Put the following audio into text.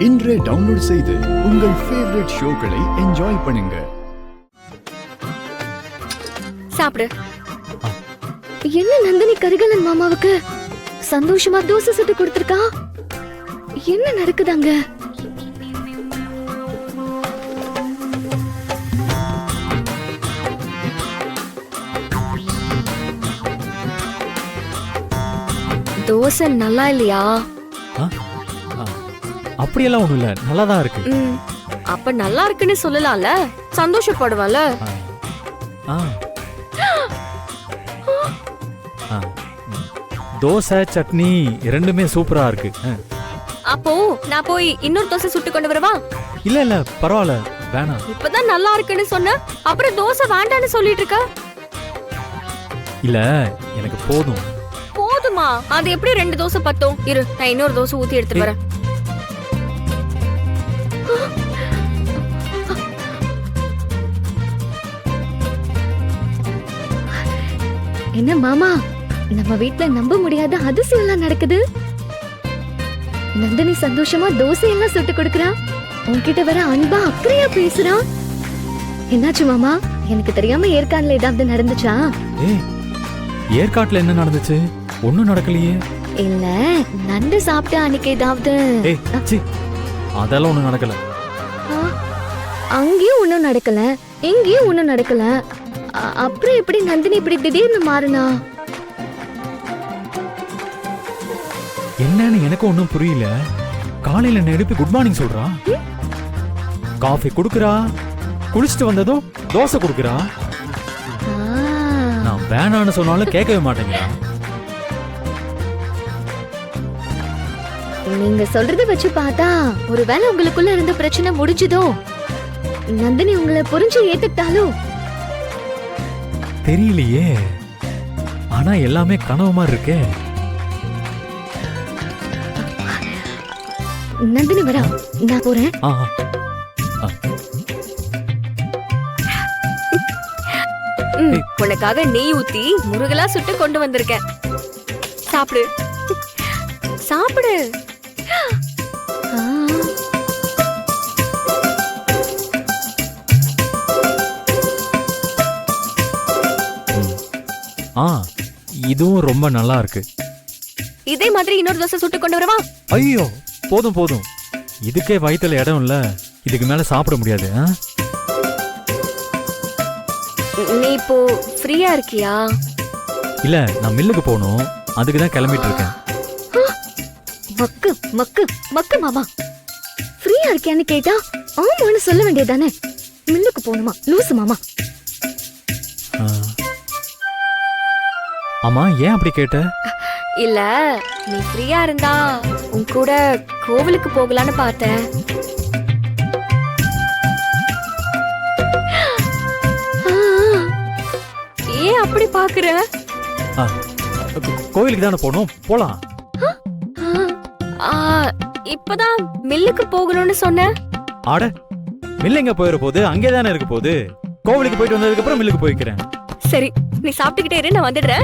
இன்றே டவுன்லோட் செய்து உங்கள் ஃபேவரட் ஷோக்களை என்ஜாய் பண்ணுங்க. சாப்பிடு. என்ன நந்தினி கரிகாலன் மாமாவுக்கு சந்தோஷமா தோசை சுட்டு கொடுத்திருக்கா? என்ன நடக்குதாங்க? தோசை நல்லா இல்லையா? அப்படியெல்லாம் ஒண்ணும் இல்ல, நல்லாதான் இருக்கு. அப்ப நல்லா இருக்குன்னு சொல்லலாம்ல, சந்தோஷப்படுவான்ல. தோசை சட்னி ரெண்டுமே சூப்பரா இருக்கு. அப்போ நான் போய் இன்னொரு தோசை சுட்டு கொண்டு வரவா? இல்ல இல்ல பரவாயில்ல, வேணாம். இப்பதான் நல்லா இருக்குன்னு சொன்ன, அப்புறம் தோசை வேண்டான்னு சொல்லிட்டு இருக்க. இல்ல எனக்கு போதும். போதுமா? அது எப்படி 2 தோசை பத்தும்? இரு, நான் இன்னொரு தோசை ஊத்தி எடுத்து வரேன். என்ன மாமா, நம்ம வீட்ல நம்ப முடியாத அதிசயம் எல்லாம் நடக்குது. நந்தினி சந்தோஷமா தோசை எல்லாம் சுட்டு கொடுக்கறா. உன்கிட்ட வர அன்பா அக்கறையா பேசுறா. என்னாச்சு மாமா? எனக்கு தெரியாம ஏற்காடுல ஏதாவது நடந்துச்சா? ஏற்காட்டுல என்ன நடந்துச்சு? ஒண்ணும் நடக்கலையே. இல்ல, நண்டு சாப்பிட்டு அன்னைக்கு ஏதாவது? அதெல்லாம் ஒண்ணும் நடக்கல. அங்கேயும் ஒண்ணும் நடக்கல, இங்கேயும் ஒண்ணும் நடக்கல. அப்புறம் எப்படி நந்தினி இப்படி திடீர்னு மாறினா? என்னன்னு எனக்கு ஒண்ணும் புரியல. காலையில என்ன எழுப்பி குட் மார்னிங் சொல்றா, காஃபி குடுக்குறா, குளிச்சுட்டு வந்ததும் தோசை குடுக்குறா. நான் வேணான்னு சொன்னாலும் கேட்கவே மாட்டேங்கிறா. நீங்க சொல்றத வச்சு பார்த்தா ஒருவேளை உங்களுக்குள்ள இருந்த பிரச்சனை முடிஞ்சதோ? நந்தினி உங்களை புரிஞ்சு ஏத்துக்கிட்டாலோ? தெரியலையே, ஆனா எல்லாமே கனவு மாதிரி இருக்கே. நந்தினி வரா, நான் போறேன். உனக்காக நெய் ஊத்தி முருகலா சுட்டு கொண்டு வந்திருக்கேன். சாப்பிடு சாப்பிடு. இதுவும் ரொம்ப நல்லா இருக்கு. இதே மாதிரி இன்னொரு தோசை சுட்டு கொண்டு வரவா? ஐயோ போதும் போதும், இதுக்கே வயித்துல இடம் இல்ல, இதுக்கு மேல சாப்பிட முடியாது. நீ இப்போ ஃப்ரீயா இருக்கியா? இல்ல, நான் மில்லுக்கு போகணும், அதுக்கு தான் கிளம்பிட்டு இருக்கேன். மக்கு மக்கு மக்கு மாமா, ஃப்ரீயா இருக்கியான்னு கேட்டா ஆமான்னு சொல்ல வேண்டியதானே. மில்லுக்கு போகணுமா லூசு மாமா? ஆமா, ஏன் அப்படி கேட்ட? இல்ல, நீ ஃப்ரீயா இருந்தா உன் கூட கோவிலுக்கு போகலான்னு பார்த்தேன். ஏன் அப்படி பாக்குற? கோவிலுக்கு தானே போகணும், போலாம். இப்பதான் மில்லுக்கு போகணும்னு சொன்ன. ஆட, மில்லு எங்க போயிட போகுது? அங்கே தானே இருக்க போகுது. கோவிலுக்கு போயிட்டு வந்ததுக்கு அப்புறம் மில்லுக்கு போய்க்கிறேன். சரி, நீ சாப்பிட்டுக்கிட்டே இரு, நான் வந்துடுறேன்.